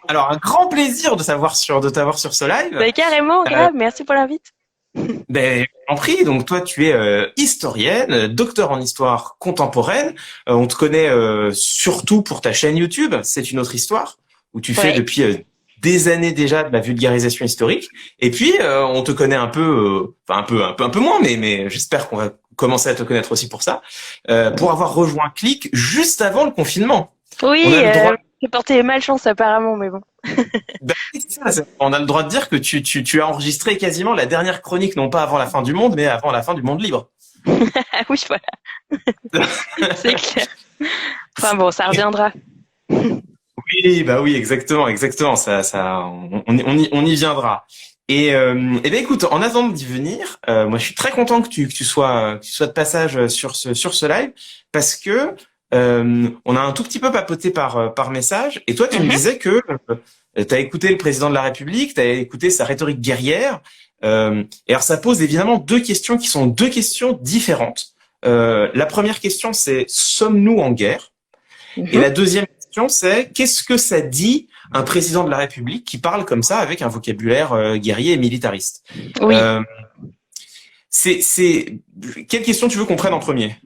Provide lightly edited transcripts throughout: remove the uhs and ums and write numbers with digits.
Alors, un grand plaisir de t'avoir sur ce live. Bah, carrément, Euh, grave, merci pour l'invite. en prie, donc toi, tu es historienne, docteur en histoire contemporaine. On te connaît surtout pour ta chaîne YouTube, C'est une autre histoire, où tu fais Ouais. depuis des années déjà de la vulgarisation historique. Et puis, on te connaît un peu, enfin un peu moins, mais j'espère qu'on va commencer à te connaître aussi pour avoir rejoint Click juste avant le confinement. On Oui, a le droit. j'ai porté malchance apparemment, mais bon. Ben oui, c'est ça, on a le droit de dire que tu as enregistré quasiment la dernière chronique, non pas avant la fin du monde, mais avant la fin du monde libre. Ah oui, voilà, c'est clair. Enfin bon, ça reviendra. Oui, bah oui, exactement, exactement. On y viendra. Et ben écoute, en attendant d'y venir, moi je suis très content que tu sois de passage sur ce live parce que on a un tout petit peu papoté par message. Et toi, tu me Mhm. disais que tu as écouté le président de la République, tu as écouté sa rhétorique guerrière. Et alors ça pose évidemment deux questions qui sont deux questions différentes. La première question, c'est sommes-nous en guerre? Et Mhm. la deuxième question, c'est qu'est-ce que ça dit un président de la République qui parle comme ça avec un vocabulaire guerrier et militariste? Oui. euh, c'est quelle question tu veux qu'on prenne en premier?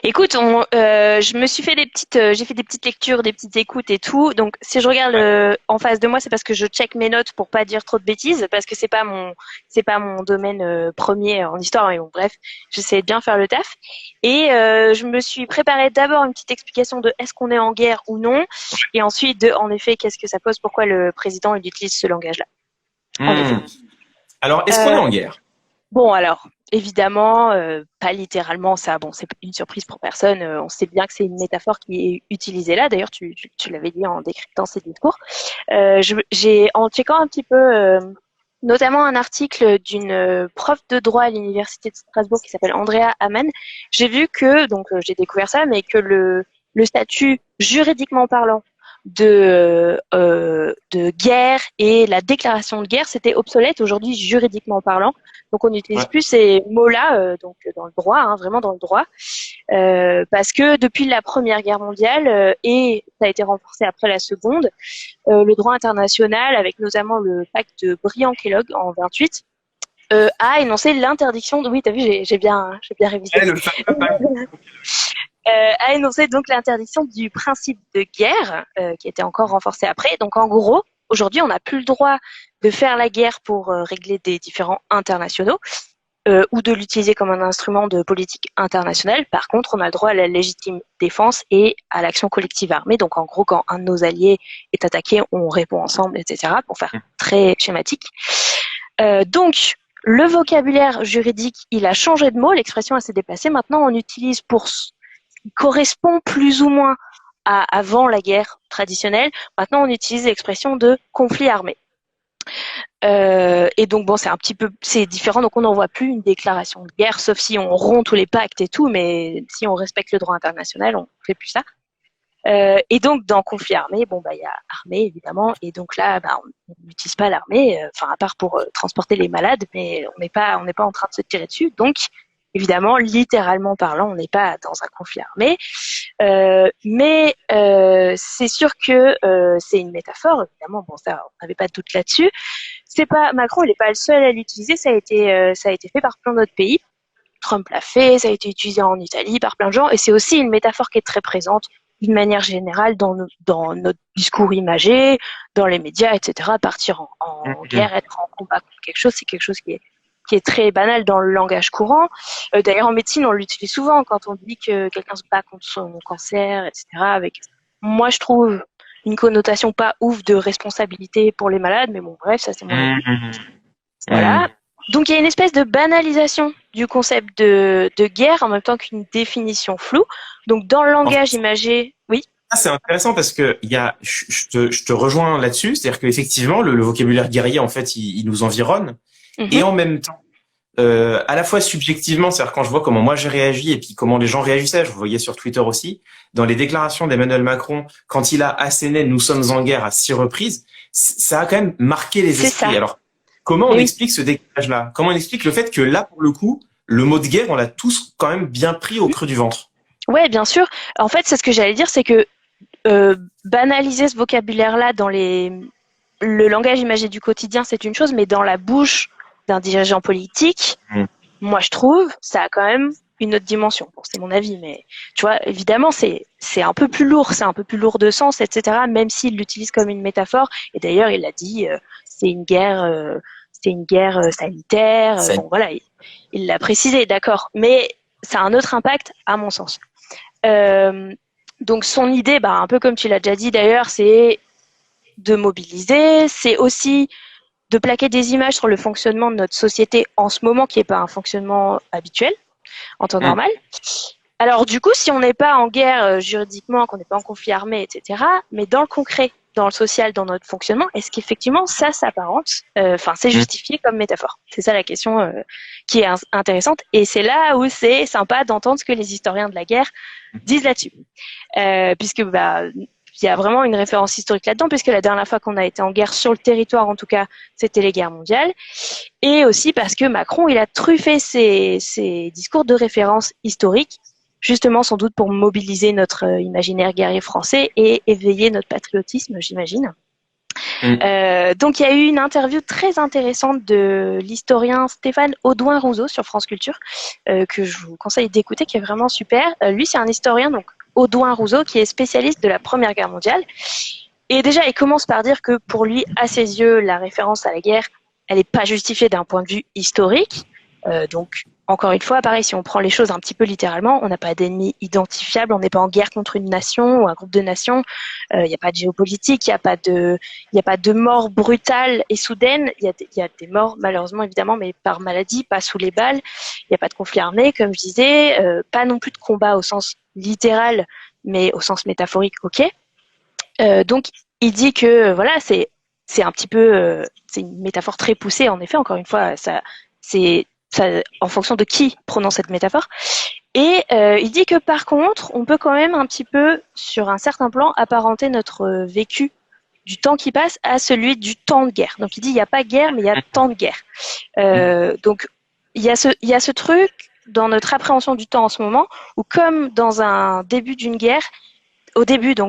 Écoute, je me suis fait j'ai fait des petites lectures, des petites écoutes et tout. Donc, si je regarde Ouais. en face de moi, c'est parce que je check mes notes pour pas dire trop de bêtises, parce que c'est pas mon domaine premier en histoire. Mais bon, bref, j'essaie de bien faire le taf. Et je me suis préparé d'abord une petite explication de est-ce qu'on est en guerre ou non, et ensuite de, en effet, qu'est-ce que ça pose, pourquoi le président il utilise ce langage-là. En effet. Hmm. Alors, est-ce qu'on est Euh, en guerre? Bon, alors, évidemment, pas littéralement, ça, bon, c'est une surprise pour personne. On sait bien que c'est une métaphore qui est utilisée là. D'ailleurs, tu l'avais dit en décryptant ces discours. J'ai, en checkant un petit peu, notamment un article d'une prof de droit à l'université de Strasbourg qui s'appelle Andrea Amann, j'ai vu que, donc j'ai découvert ça, mais que le statut juridiquement parlant de guerre et la déclaration de guerre, c'était obsolète aujourd'hui juridiquement parlant. Donc on n'utilise Ouais. plus ces mots-là donc dans le droit, hein, vraiment dans le droit, parce que depuis la Première Guerre mondiale et ça a été renforcé après la Seconde, le droit international, avec notamment le pacte de Briand-Kellogg en 28, a énoncé l'interdiction. Oui, t'as vu, j'ai bien révisé. Eh, le fameux pacte. A énoncé donc l'interdiction du principe de guerre, qui était encore renforcé après. Donc en gros, aujourd'hui, on n'a plus le droit de faire la guerre pour régler des différends internationaux ou de l'utiliser comme un instrument de politique internationale. Par contre, on a le droit à la légitime défense et à l'action collective armée. Donc en gros, quand un de nos alliés est attaqué, on répond ensemble, etc. Pour faire très schématique. Donc le vocabulaire juridique, il a changé de mot, l'expression s'est déplacée. Maintenant, on utilise pour correspond plus ou moins à avant la guerre traditionnelle. Maintenant, on utilise l'expression de conflit armé. Et donc bon, c'est différent. Donc on n'en voit plus une déclaration de guerre, sauf si on rompt tous les pactes et tout, mais si on respecte le droit international, on fait plus ça. Et donc dans conflit armé, bon bah il y a armée évidemment, et donc là, bah, on n'utilise pas l'armée, enfin à part pour transporter les malades, mais on n'est pas en train de se tirer dessus. Donc évidemment, littéralement parlant, on n'est pas dans un conflit armé. Mais c'est sûr que c'est une métaphore, évidemment. Bon, ça, on n'avait pas de doute là-dessus. C'est pas Macron, il n'est pas le seul à l'utiliser. Ça a été fait par plein d'autres pays. Trump l'a fait, ça a été utilisé en Italie par plein de gens, et c'est aussi une métaphore qui est très présente d'une manière générale dans notre discours imagé, dans les médias, etc. Partir en guerre, être en combat contre quelque chose, c'est quelque chose qui est très banal dans le langage courant. D'ailleurs, en médecine, on l'utilise souvent quand on dit que quelqu'un se bat contre son cancer, etc. Avec, moi, je trouve une connotation pas ouf de responsabilité pour les malades, mais bon, bref, ça c'est mon avis. Voilà. Donc il y a une espèce de banalisation du concept de guerre en même temps qu'une définition floue. Donc dans le En langage fait, imagé, oui. ça, c'est intéressant parce que je te rejoins là-dessus, c'est-à-dire qu'effectivement, le vocabulaire guerrier, en fait, il nous environne. Et Mhm. en même temps, à la fois subjectivement, c'est-à-dire quand je vois comment moi j'ai réagi et puis comment les gens réagissaient, je le voyais sur Twitter aussi, dans les déclarations d'Emmanuel Macron, quand il a asséné «Nous sommes en guerre» à 6 reprises, ça a quand même marqué les C'est ça. esprits. Alors, comment on Mais oui. explique ce décalage-là? Comment on explique le fait que là, pour le coup, le mot de guerre, on l'a tous quand même bien pris au creux du ventre? Ouais, bien sûr. En fait, c'est ce que j'allais dire, c'est que banaliser ce vocabulaire-là le langage imagé du quotidien, c'est une chose, mais dans la bouche d'un dirigeant politique, moi je trouve, ça a quand même une autre dimension. Bon, c'est mon avis, mais tu vois, évidemment, c'est un peu plus lourd, c'est un peu plus lourd de sens, etc. Même s'il l'utilise comme une métaphore. Et d'ailleurs, il a dit, c'est une guerre sanitaire. Bon, voilà, il l'a précisé, d'accord. Mais ça a un autre impact, à mon sens. Donc son idée, un peu comme tu l'as déjà dit d'ailleurs, c'est de mobiliser, c'est aussi de plaquer des images sur le fonctionnement de notre société en ce moment, qui n'est pas un fonctionnement habituel en temps normal. Alors du coup, si on n'est pas en guerre juridiquement, qu'on n'est pas en conflit armé, etc., mais dans le concret, dans le social, dans notre fonctionnement, est-ce qu'effectivement ça s'apparente, c'est justifié comme métaphore? C'est ça la question qui est intéressante, et c'est là où c'est sympa d'entendre ce que les historiens de la guerre disent là-dessus, puisque il y a vraiment une référence historique là-dedans, puisque la dernière fois qu'on a été en guerre sur le territoire, en tout cas, c'était les guerres mondiales, et aussi parce que Macron, il a truffé ses discours de référence historiques, justement sans doute pour mobiliser notre imaginaire guerrier français et éveiller notre patriotisme, j'imagine. Donc il y a eu une interview très intéressante de l'historien Stéphane Audouin-Rousseau sur France Culture, que je vous conseille d'écouter, qui est vraiment super. Lui, c'est un historien, donc Audouin-Rousseau, qui est spécialiste de la Première Guerre mondiale. Et déjà, il commence par dire que pour lui, à ses yeux, la référence à la guerre, elle n'est pas justifiée d'un point de vue historique. Donc, encore une fois, pareil, si on prend les choses un petit peu littéralement, on n'a pas d'ennemi identifiable, on n'est pas en guerre contre une nation ou un groupe de nations, il n'y a pas de géopolitique, il n'y a pas de mort brutale et soudaine, il y a des morts malheureusement évidemment, mais par maladie, pas sous les balles, il n'y a pas de conflit armé, comme je disais, pas non plus de combat au sens littéral, mais au sens métaphorique, ok. Donc, il dit que voilà, c'est un petit peu, c'est une métaphore très poussée, en effet, encore une fois, c'est en fonction de qui prononce cette métaphore. Et il dit que par contre, on peut quand même un petit peu, sur un certain plan, apparenter notre vécu du temps qui passe à celui du temps de guerre. Donc il dit il n'y a pas guerre, mais il y a temps de guerre. Donc il y a ce truc dans notre appréhension du temps en ce moment, où comme dans un début d'une guerre,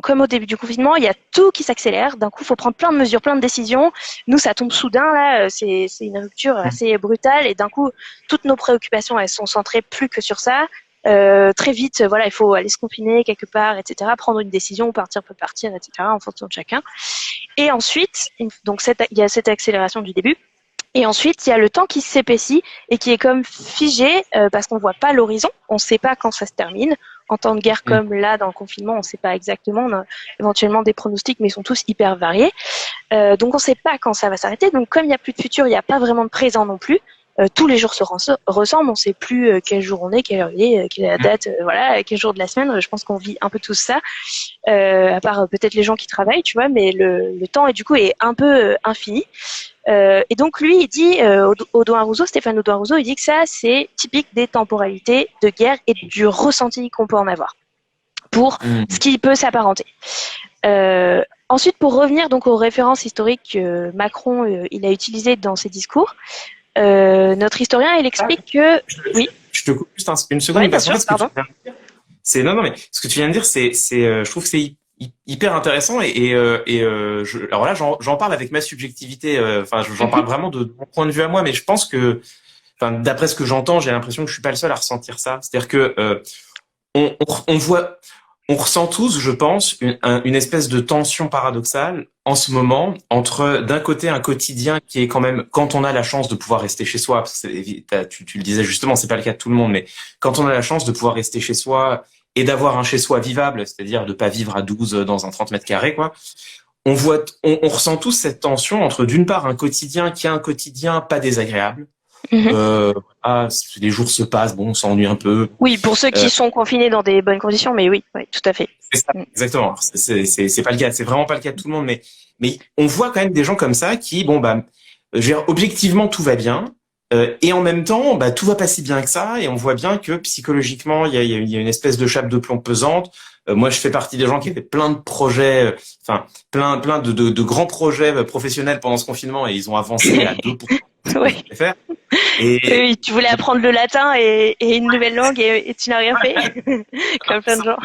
comme au début du confinement, il y a tout qui s'accélère. D'un coup, il faut prendre plein de mesures, plein de décisions. Nous, ça tombe soudain, là. C'est une rupture assez brutale. Et d'un coup, toutes nos préoccupations, elles sont centrées plus que sur ça. Très vite, voilà, il faut aller se confiner quelque part, etc. Prendre une décision, partir, peut partir, etc. en fonction de chacun. Et ensuite, donc il y a cette accélération du début. Et ensuite, il y a le temps qui s'épaissit et qui est comme figé parce qu'on voit pas l'horizon. On sait pas quand ça se termine. En temps de guerre comme là, dans le confinement, on sait pas exactement. On a éventuellement des pronostics, mais ils sont tous hyper variés. Donc on sait pas quand ça va s'arrêter. Donc comme il y a plus de futur, il y a pas vraiment de présent non plus. Tous les jours se ressemblent. On sait plus quel jour on est, quelle heure il est, quelle est la date, voilà, quel jour de la semaine. Je pense qu'on vit un peu tous ça, à part peut-être les gens qui travaillent, tu vois. Mais le temps est du coup est un peu infini. Et donc lui, il dit, Stéphane Audouin-Rousseau, il dit que ça, c'est typique des temporalités de guerre et du ressenti qu'on peut en avoir pour ce qui peut s'apparenter. Ensuite, pour revenir donc aux références historiques que Macron il a utilisées dans ses discours, notre historien, il explique que oui. Je te coupe juste une seconde. Ouais, bien sûr, pardon. Non, mais ce que tu viens de dire, je trouve que c'est hyper intéressant alors là j'en parle avec ma subjectivité, j'en parle vraiment de mon point de vue à moi, mais je pense que d'après ce que j'entends, j'ai l'impression que je suis pas le seul à ressentir ça. C'est-à-dire que on ressent tous, je pense, une espèce de tension paradoxale en ce moment entre d'un côté un quotidien qui est quand même, quand on a la chance de pouvoir rester chez soi, parce que tu le disais justement, c'est pas le cas de tout le monde, mais quand on a la chance de pouvoir rester chez soi et d'avoir un chez-soi vivable, c'est-à-dire de pas vivre à 12 dans un 30 mètres carrés, quoi. On ressent tous cette tension entre d'une part un quotidien qui est un quotidien pas désagréable. Les jours se passent, bon, on s'ennuie un peu. Oui, pour ceux qui sont confinés dans des bonnes conditions, mais oui, tout à fait. C'est ça, exactement. C'est pas le cas, c'est vraiment pas le cas de tout le monde, mais on voit quand même des gens comme ça qui, je veux dire, objectivement tout va bien. Et en même temps, tout va pas si bien que ça, et on voit bien que psychologiquement, il y a une espèce de chape de plomb pesante. Moi, je fais partie des gens qui avaient plein de projets, plein de grands projets professionnels pendant ce confinement, et ils ont avancé à 2%. Oui. Faire. Oui, tu voulais apprendre le latin et une nouvelle langue et tu n'as rien fait, comme plein de gens.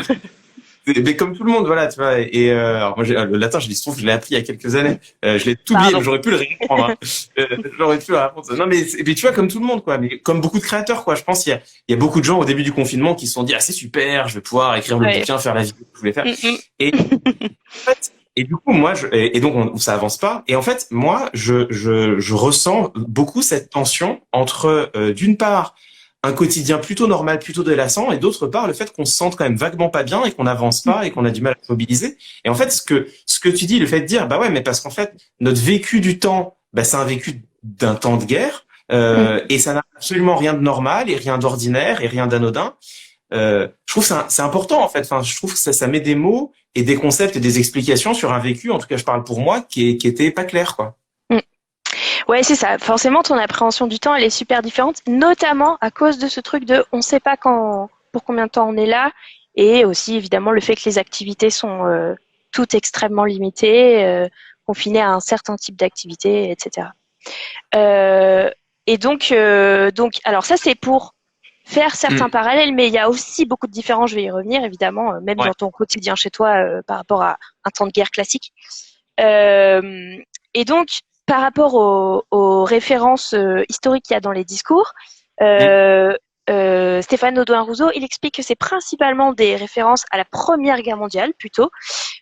Mais comme tout le monde, voilà, tu vois. Et alors moi, le latin, je trouve que je l'ai appris il y a quelques années. Je l'ai tout oublié, Pardon. mais j'aurais pu le réapprendre. Hein. J'aurais pu le réapprendre. Non, mais tu vois, comme tout le monde, quoi. Mais comme beaucoup de créateurs, quoi. Je pense qu'il y a beaucoup de gens au début du confinement qui se sont dit, ah, c'est super, je vais pouvoir écrire le Ouais. bouquin, faire la vidéo que je voulais faire. Mm, Et en fait, et du coup, moi, et donc ça avance pas. Et en fait, moi, je ressens beaucoup cette tension entre, d'une part, un quotidien plutôt normal, plutôt délassant, et d'autre part, le fait qu'on se sente quand même vaguement pas bien et qu'on n'avance mm. pas et qu'on a du mal à se mobiliser. Et en fait, ce que tu dis, le fait de dire, bah ouais, mais parce qu'en fait, notre vécu du temps, bah, c'est un vécu d'un temps de guerre, Mm. et ça n'a absolument rien de normal et rien d'ordinaire et rien d'anodin. Je trouve que c'est important en fait. Enfin, je trouve que ça met des mots et des concepts et des explications sur un vécu. En tout cas, je parle pour moi, qui était pas clair, quoi. Mm. Ouais, c'est ça. Forcément, ton appréhension du temps, elle est super différente, notamment à cause de ce truc de on sait pas quand, pour combien de temps on est là, et aussi évidemment le fait que les activités sont toutes extrêmement limitées, confinées à un certain type d'activité, etc. Euh, et donc, alors ça c'est pour faire certains Mm. parallèles, mais il y a aussi beaucoup de différences. Je vais y revenir évidemment, même Ouais. dans ton quotidien chez toi par rapport à un temps de guerre classique. Euh, et donc, par rapport aux références historiques qu'il y a dans les discours, Mm. euh, Stéphane Audouin-Rousseau, il explique que c'est principalement des références à la Première Guerre mondiale, plutôt.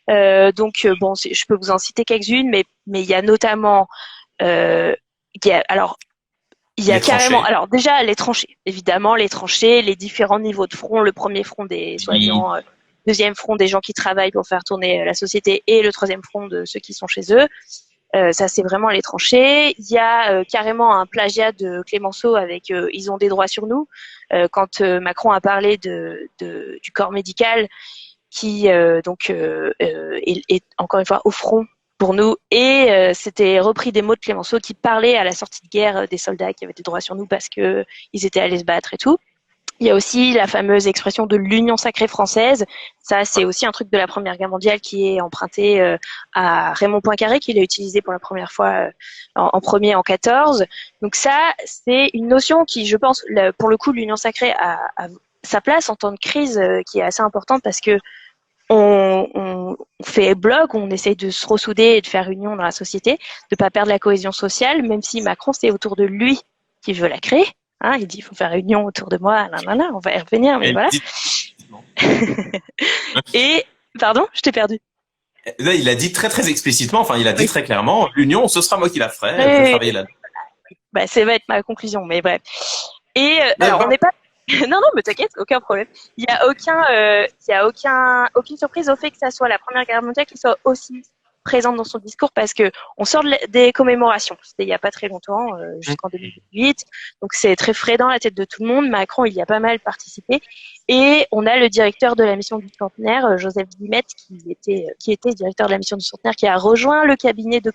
Bon, je peux vous en citer quelques-unes, mais il y a notamment, alors, il y a Les carrément, tranchées. alors déjà les tranchées, évidemment les tranchées, les différents niveaux de front, le premier front des Oui. soignants, deuxième front des gens qui travaillent pour faire tourner la société et le troisième front de ceux qui sont chez eux. Ça c'est vraiment les tranchées. Il y a carrément un plagiat de Clémenceau avec ils ont des droits sur nous. Quand Macron a parlé du corps médical qui est encore une fois au front pour nous. Et c'était repris des mots de Clémenceau qui parlaient à la sortie de guerre des soldats qui avaient des droits sur nous parce que ils étaient allés se battre et tout. Il y a aussi la fameuse expression de l'Union sacrée française. Ça, c'est aussi un truc de la Première Guerre mondiale qui est emprunté à Raymond Poincaré, qui l'a utilisé pour la première fois en premier en 14. Donc ça, c'est une notion qui, je pense, pour le coup, l'Union sacrée a sa place en temps de crise qui est assez importante parce que on fait bloc, on essaye de se ressouder et de faire union dans la société, de pas perdre la cohésion sociale, même si Macron, c'est autour de lui qui veut la créer. Hein, il dit, il faut faire union autour de moi, nanana, on va y revenir, mais Elle voilà. dit- Et, pardon, je t'ai perdu. Là, il a dit très très explicitement, enfin il a dit Oui. très clairement, l'union, ce sera moi qui la ferai, je vais Oui, travailler là. bah, ça va être ma conclusion, mais bref. Et Mais alors, on bon, n'est pas. Non, non, mais t'inquiète, aucun problème. Il y a aucune surprise au fait que ça soit la Première Guerre mondiale qui soit aussi présente dans son discours parce que on sort des commémorations. C'était il y a pas très longtemps, jusqu'en 2018. Donc c'est très frais dans la tête de tout le monde. Macron, il y a pas mal participé. Et on a le directeur de la mission du centenaire, Joseph Guillemette, qui était directeur de la mission du centenaire, qui a rejoint le cabinet de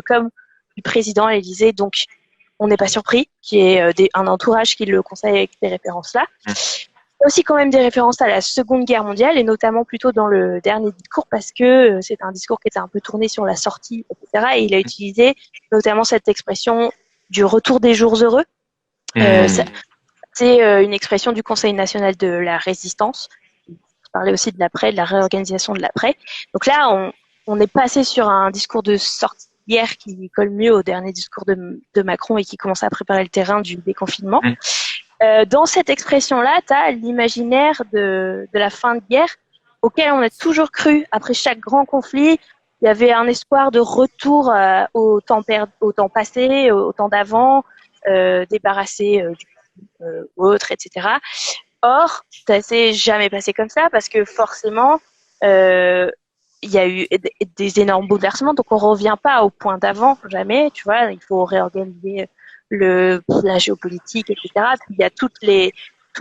com du président à l'Élysée. Donc on n'est pas surpris qu'il y ait un entourage qui le conseille avec ces références-là. Il y a aussi quand même des références à la Seconde Guerre mondiale et notamment plutôt dans le dernier discours parce que c'est un discours qui était un peu tourné sur la sortie, etc. Et il a utilisé notamment cette expression du retour des jours heureux. C'est une expression du Conseil national de la résistance. Il parlait aussi de l'après, de la réorganisation de l'après. Donc là, on est passé sur un discours de sortie hier qui colle mieux au dernier discours de Macron et qui commence à préparer le terrain du déconfinement. Dans cette expression-là, tu as l'imaginaire de la fin de guerre auquel on a toujours cru après chaque grand conflit. Il y avait un espoir de retour au temps passé, au temps d'avant, débarrassé du autre, etc. Or, ça s'est jamais passé comme ça parce que forcément, il y a eu des énormes bouleversements, donc on revient pas au point d'avant, jamais, tu vois, il faut réorganiser la géopolitique, etc. Puis il y a tout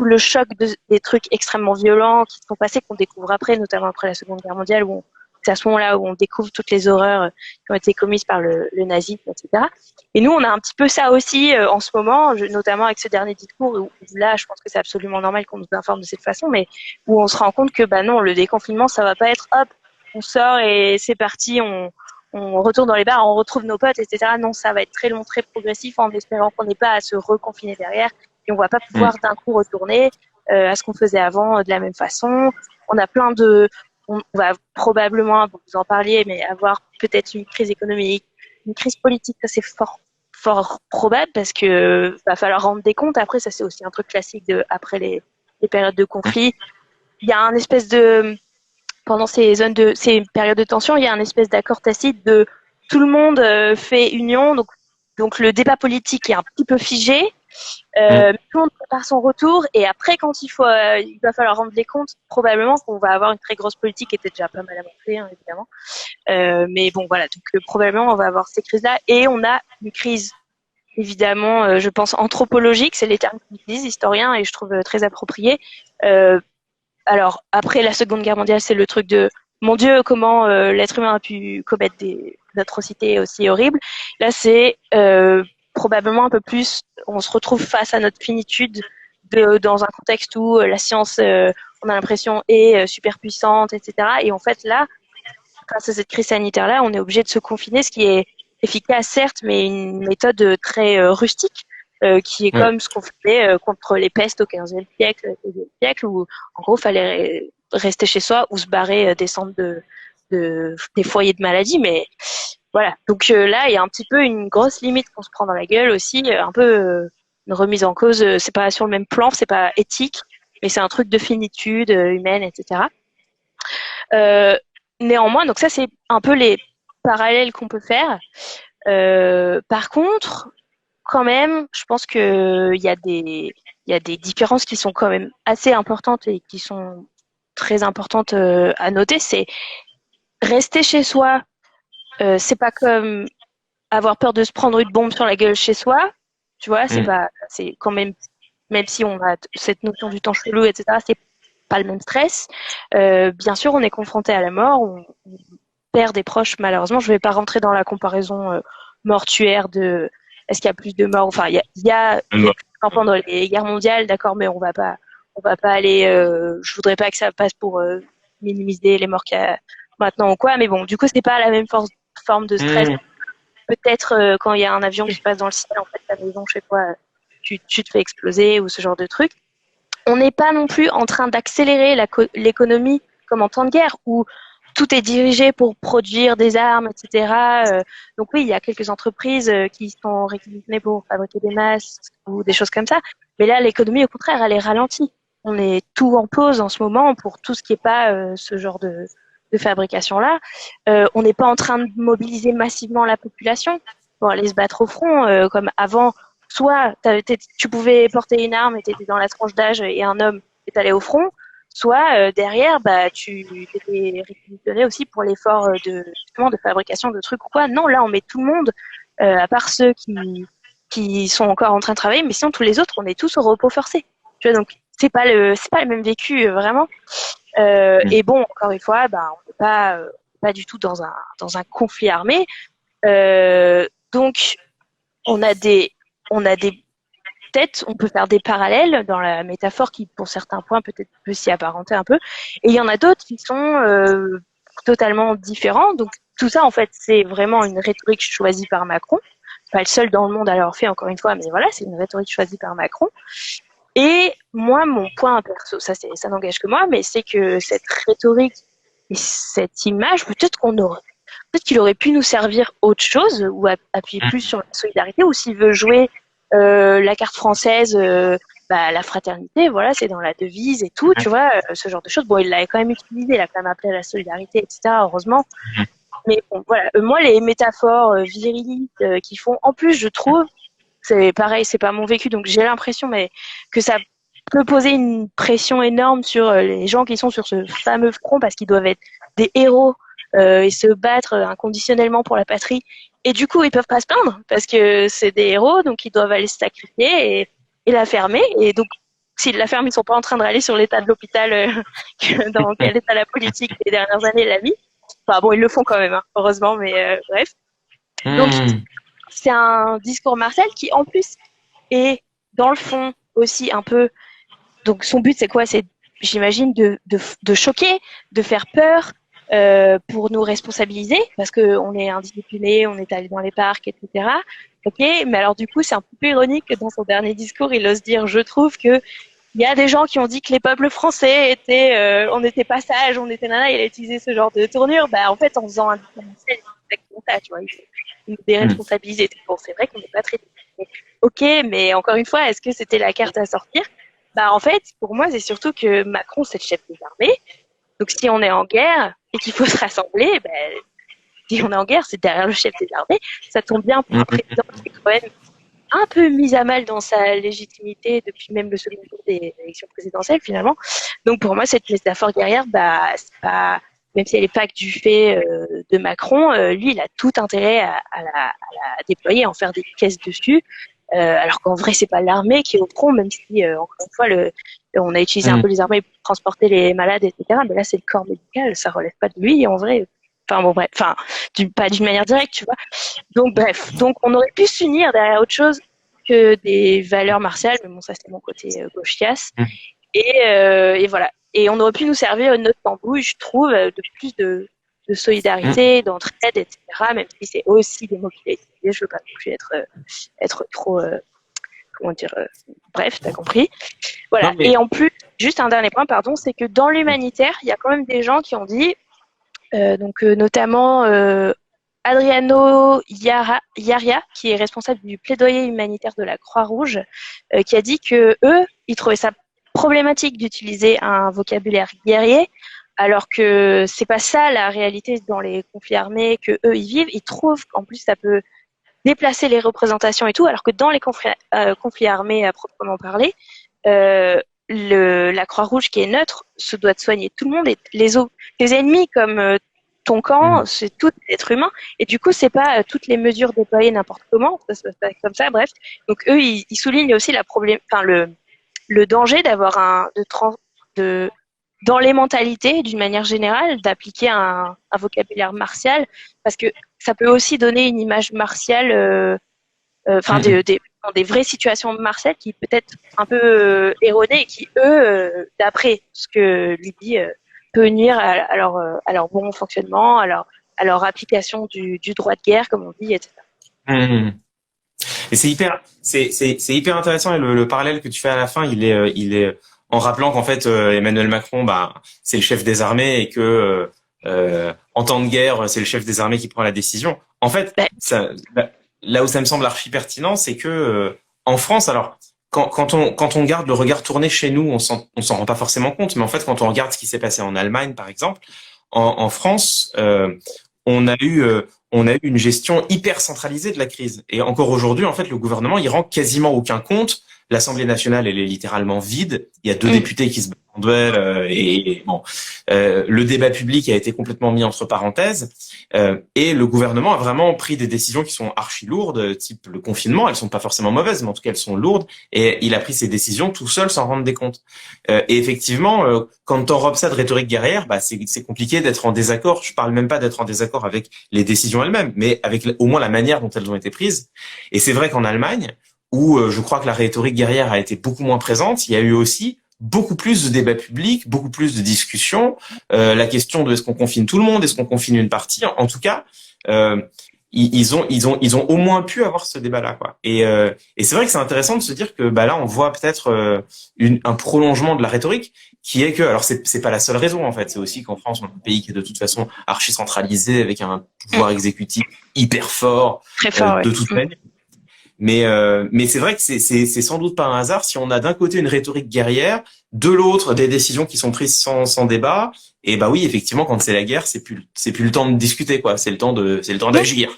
le choc des trucs extrêmement violents qui se sont passés, qu'on découvre après, notamment après la Seconde Guerre mondiale, où c'est à ce moment-là où on découvre toutes les horreurs qui ont été commises par le nazisme, etc. Et nous, on a un petit peu ça aussi en ce moment, notamment avec ce dernier discours, où là, je pense que c'est absolument normal qu'on nous informe de cette façon, mais où on se rend compte que, bah non, le déconfinement, ça va pas être, hop, on sort et c'est parti, on retourne dans les bars, on retrouve nos potes, etc. Non, ça va être très long, très progressif, en espérant qu'on n'ait pas à se reconfiner derrière, et on va pas pouvoir d'un coup retourner à ce qu'on faisait avant de la même façon. On a on va probablement, vous en parliez, mais avoir peut-être une crise économique, une crise politique, ça c'est fort probable parce que va falloir rendre des comptes. Après, ça c'est aussi un truc classique après les périodes de conflit. Il y a un espèce de, pendant ces périodes de tension, il y a un espèce d'accord tacite de tout le monde fait union, donc le débat politique est un petit peu figé. Mm. Tout le monde prépare son retour et après, quand il va falloir rendre les comptes, probablement qu'on va avoir une très grosse politique qui était déjà pas mal avancée, hein, évidemment. Mais bon, voilà, donc probablement on va avoir ces crises-là et on a une crise évidemment, je pense anthropologique, c'est les termes qu'ils utilisent, historiens, et je trouve très approprié. Euh, alors après la Seconde Guerre mondiale, c'est le truc de mon Dieu, comment l'être humain a pu commettre des atrocités aussi horribles. Là, c'est probablement un peu plus, on se retrouve face à notre finitude dans un contexte où la science, on a l'impression, est super puissante, etc. Et en fait, là, grâce à cette crise sanitaire-là, on est obligé de se confiner, ce qui est efficace, certes, mais une méthode très rustique, qui est Ouais. comme ce qu'on faisait contre les pestes au XVe siècle, où en gros, il fallait rester chez soi ou se barrer des centres des foyers de maladie. Mais voilà. Donc là, il y a un petit peu une grosse limite qu'on se prend dans la gueule aussi, un peu une remise en cause. C'est pas sur le même plan, c'est pas éthique, mais c'est un truc de finitude humaine, etc. Euh, Néanmoins, donc ça, c'est un peu les parallèles qu'on peut faire. Par contre, quand même, je pense que il y a des différences qui sont quand même assez importantes et qui sont très importantes à noter. C'est rester chez soi. C'est pas comme avoir peur de se prendre une bombe sur la gueule chez soi. Tu vois, Mm. c'est quand même, même si on a cette notion du temps chelou, etc., c'est pas le même stress. Bien sûr, on est confronté à la mort, on perd des proches, malheureusement. Je vais pas rentrer dans la comparaison mortuaire de est-ce qu'il y a plus de morts. Enfin, il y a eu plus de morts pendant les guerres mondiales, d'accord, mais on va pas aller. Je voudrais pas que ça passe pour minimiser les morts qu'il y a maintenant ou quoi. Mais bon, du coup, c'est pas la même forme de stress. Mm. Peut-être quand il y a un avion qui passe dans le ciel, en fait, ta maison, je sais pas, tu te fais exploser ou ce genre de truc. On n'est pas non plus en train d'accélérer l'économie comme en temps de guerre où tout est dirigé pour produire des armes, etc. Donc oui, il y a quelques entreprises qui sont réquisitionnées pour fabriquer des masques ou des choses comme ça. Mais là, l'économie, au contraire, elle est ralentie. On est tout en pause en ce moment pour tout ce qui n'est pas ce genre de fabrication-là. On n'est pas en train de mobiliser massivement la population pour aller se battre au front comme avant. Soit tu pouvais porter une arme et tu étais dans la tranche d'âge et un homme est allé au front, soit derrière, bah, tu étais réquisitionné aussi pour l'effort justement, de fabrication de trucs ou quoi. Non, là, on met tout le monde, à part ceux qui sont encore en train de travailler, mais sinon, tous les autres, on est tous au repos forcé. Tu vois, donc, c'est pas le même vécu, vraiment. Mm. Et bon, encore une fois, bah, on n'est pas du tout dans un conflit armé. Donc, on a on a des peut-être on peut faire des parallèles dans la métaphore qui, pour certains points, peut-être peut s'y apparenter un peu. Et il y en a d'autres qui sont totalement différents. Donc tout ça, en fait, c'est vraiment une rhétorique choisie par Macron. Pas le seul dans le monde à l'avoir fait, encore une fois, mais voilà, c'est une rhétorique choisie par Macron. Et moi, mon point perso, ça n'engage que moi, mais c'est que cette rhétorique et cette image, peut-être qu'il aurait pu nous servir autre chose ou appuyer plus sur la solidarité ou s'il veut jouer la carte française, bah, la fraternité, voilà, c'est dans la devise et tout, tu vois, ce genre de choses. Bon, il l'avait quand même utilisé, il a quand même appelé à la solidarité, etc., heureusement. Mais bon, voilà, moi, les métaphores viriles qui font, en plus, je trouve, c'est pareil, c'est pas mon vécu, donc j'ai l'impression mais que ça peut poser une pression énorme sur les gens qui sont sur ce fameux front parce qu'ils doivent être des héros et se battre inconditionnellement pour la patrie. Et du coup, ils peuvent pas se plaindre parce que c'est des héros, donc ils doivent aller se sacrifier et la fermer. Et donc, s'ils la ferment, ils sont pas en train de râler sur l'état de l'hôpital, dans quel état la politique les dernières années la vie. Enfin bon, ils le font quand même, hein, heureusement, mais bref. Donc, Mm. c'est un discours Marcel qui, en plus, est dans le fond aussi un peu. Donc, son but, c'est quoi? C'est, j'imagine, de choquer, de faire peur pour nous responsabiliser, parce qu'on est indiscipliné, on est allé dans les parcs, etc. Ok, mais alors du coup, c'est un peu ironique que dans son dernier discours, il ose dire, je trouve que Il y a des gens qui ont dit que les peuples français on était pas sages, on était nana. Il a utilisé ce genre de tournure. Bah, en fait, en faisant un différentiel, c'est exactement ça, tu vois. Il faut nous déresponsabiliser. Bon, c'est vrai qu'on n'est pas très. Ok, mais encore une fois, est-ce que c'était la carte à sortir? Bah, en fait, pour moi, c'est surtout que Macron, c'est le chef des armées. Donc, si on est en guerre et qu'il faut se rassembler, bah, si on est en guerre, c'est derrière le chef des armées. Ça tombe bien pour un président qui est quand même un peu mis à mal dans sa légitimité depuis même le second tour des élections présidentielles finalement. Donc pour moi, cette métaphore guerrière, bah, c'est pas, même si elle n'est pas que du fait de Macron, lui, il a tout intérêt à la déployer, à en faire des caisses dessus. Alors qu'en vrai, c'est pas l'armée qui est au front, même si encore une fois, on a utilisé un peu les armées pour transporter les malades, etc. Mais là, c'est le corps médical, ça relève pas de lui en vrai. Enfin bon bref, enfin pas d'une manière directe, tu vois. Donc bref, donc on aurait pu s'unir derrière autre chose que des valeurs martiales, mais bon ça c'était mon côté gauchias. Et voilà. Et on aurait pu nous servir une autre tambouille, je trouve, de plus de solidarité, d'entraide, etc. Même si c'est aussi des mots qu'il a utilisés, je veux pas non plus être trop comment dire bref, t'as compris. Voilà. Non, mais... Et en plus, juste un dernier point, pardon, c'est que dans l'humanitaire, il y a quand même des gens qui ont dit notamment Adriano Iaria, qui est responsable du plaidoyer humanitaire de la Croix-Rouge, qui a dit que eux, ils trouvaient ça problématique d'utiliser un vocabulaire guerrier, alors que c'est pas ça la réalité dans les conflits armés que eux ils vivent. Ils trouvent qu'en plus ça peut déplacer les représentations et tout, alors que dans les conflits armés à proprement parler, la Croix-Rouge qui est neutre se doit de soigner tout le monde et les ennemis comme ton camp, c'est tout être humain et du coup c'est pas toutes les mesures déployées n'importe comment, ça se passe comme ça, bref. Donc eux ils soulignent aussi le danger d'avoir dans les mentalités d'une manière générale d'appliquer un vocabulaire martial parce que ça peut aussi donner une image martiale des vraies situations martiales qui peut être un peu erronées et qui, d'après ce que lui dit, peut nuire à leur bon fonctionnement, à leur application du droit de guerre, comme on dit, etc. Et c'est hyper intéressant et le parallèle que tu fais à la fin, il est en rappelant qu'en fait Emmanuel Macron, bah, c'est le chef des armées et que en temps de guerre, c'est le chef des armées qui prend la décision. En fait, là où ça me semble archi pertinent, c'est que en France, alors quand on garde le regard tourné chez nous, on s'en rend pas forcément compte, mais en fait, quand on regarde ce qui s'est passé en Allemagne, par exemple, en France, on a eu une gestion hyper centralisée de la crise. Et encore aujourd'hui, en fait, le gouvernement, il rend quasiment aucun compte. L'Assemblée nationale, elle est littéralement vide. Il y a 2 députés qui se battent en duel et bon, le débat public a été complètement mis entre parenthèses. Et le gouvernement a vraiment pris des décisions qui sont archi lourdes, type le confinement. Elles sont pas forcément mauvaises, mais en tout cas, elles sont lourdes. Et il a pris ces décisions tout seul sans rendre des comptes. Et effectivement, quand t'enrobes ça de rhétorique guerrière, bah c'est compliqué d'être en désaccord. Je parle même pas d'être en désaccord avec les décisions elles-mêmes, mais avec au moins la manière dont elles ont été prises. Et c'est vrai qu'en Allemagne, où je crois que la rhétorique guerrière a été beaucoup moins présente, il y a eu aussi beaucoup plus de débats publics, beaucoup plus de discussions. La question de est-ce qu'on confine tout le monde, est-ce qu'on confine une partie. En tout cas, ils ont au moins pu avoir ce débat-là, quoi. Et c'est vrai que c'est intéressant de se dire que bah là, on voit peut-être un prolongement de la rhétorique qui est que, alors c'est pas la seule raison en fait, c'est aussi qu'en France, on est un pays qui est de toute façon archi centralisé avec un pouvoir exécutif hyper fort, très fort, de toute manière. Mais c'est vrai que c'est sans doute pas un hasard si on a d'un côté une rhétorique guerrière, de l'autre des décisions qui sont prises sans débat. Et bah oui, effectivement, quand c'est la guerre, c'est plus le temps de discuter, quoi. C'est le temps d'agir.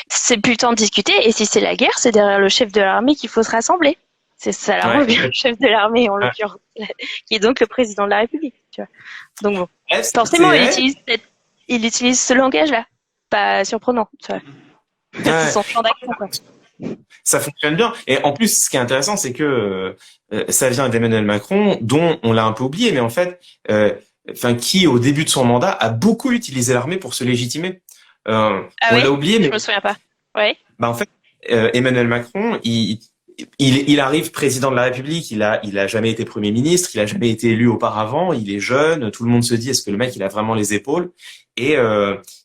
C'est plus le temps de discuter. Et si c'est la guerre, c'est derrière le chef de l'armée qu'il faut se rassembler. C'est ça la revient, le chef de l'armée en l'occurrence, qui est donc le président de la République. Tu vois. Donc bon, forcément, il utilise ce langage-là, pas surprenant. Tu vois. C'est son champ d'action, quoi. Ça fonctionne bien. Et en plus, ce qui est intéressant, c'est que ça vient d'Emmanuel Macron, dont on l'a un peu oublié, mais en fait, qui au début de son mandat a beaucoup utilisé l'armée pour se légitimer. On l'a oublié, mais je me souviens pas. Ouais. Bah en fait, Emmanuel Macron, il arrive président de la République, il a jamais été Premier ministre, il a jamais été élu auparavant, il est jeune, tout le monde se dit est-ce que le mec il a vraiment les épaules, et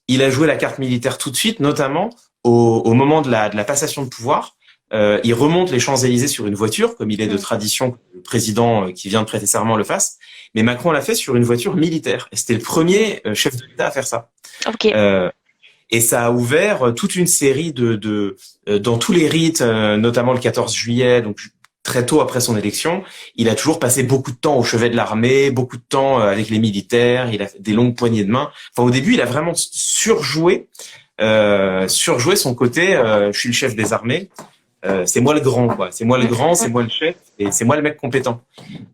il a joué la carte militaire tout de suite, notamment au moment de la passation de pouvoir, il remonte les Champs-Élysées sur une voiture, comme il est de tradition que le président qui vient de prêter serment le fasse. Mais Macron l'a fait sur une voiture militaire. Et c'était le premier chef de l'État à faire ça. Ok. Et ça a ouvert toute une série dans tous les rites, notamment le 14 juillet, donc très tôt après son élection, il a toujours passé beaucoup de temps au chevet de l'armée, beaucoup de temps avec les militaires, il a fait des longues poignées de main. Enfin, au début, il a vraiment surjoué son côté, je suis le chef des armées, c'est moi le grand, quoi. C'est moi le grand, c'est moi le chef, et c'est moi le mec compétent.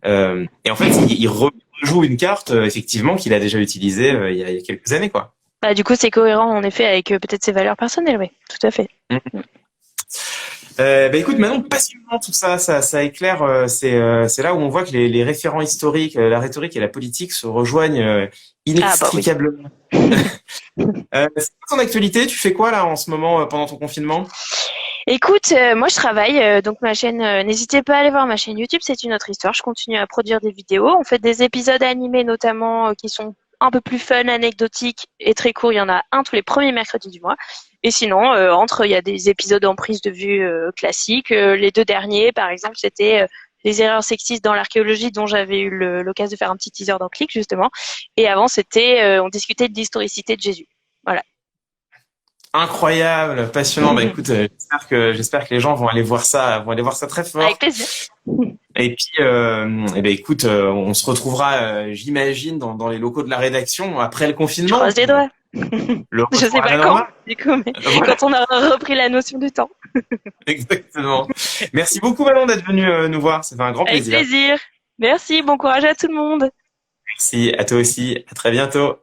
Et en fait, il rejoue une carte, effectivement, qu'il a déjà utilisée il y a quelques années, quoi. Bah, du coup, c'est cohérent en effet avec peut-être ses valeurs personnelles, oui, tout à fait. Bah écoute, Manon, passionnant tout ça, ça éclaire. C'est là où on voit que les référents historiques, la rhétorique et la politique se rejoignent inextricablement. C'est quoi ton actualité? Tu fais quoi là en ce moment pendant ton confinement? Écoute, moi je travaille, donc ma chaîne, n'hésitez pas à aller voir ma chaîne YouTube, c'est une autre histoire. Je continue à produire des vidéos. On fait des épisodes animés notamment qui sont un peu plus fun, anecdotiques et très courts. Il y en a un tous les premiers mercredis du mois. Et sinon, il y a des épisodes en prise de vue classiques. Les 2 derniers, par exemple, c'était les erreurs sexistes dans l'archéologie dont j'avais eu l'occasion de faire un petit teaser dans Click justement. Et avant, c'était on discutait de l'historicité de Jésus. Voilà. Incroyable, passionnant. Bah écoute, j'espère que les gens vont aller voir ça très fort. Avec plaisir. Et puis, eh ben écoute, on se retrouvera, j'imagine, dans les locaux de la rédaction après le Je confinement. croise les doigts. Le Je sais retour à pas la quand, normale. du coup, mais Voilà, quand on aura repris la notion du temps. exactement. Merci beaucoup, Manon, d'être venu nous voir. Ça fait un grand Avec plaisir. plaisir. Merci, bon courage à tout le monde. Merci à toi aussi. À très bientôt.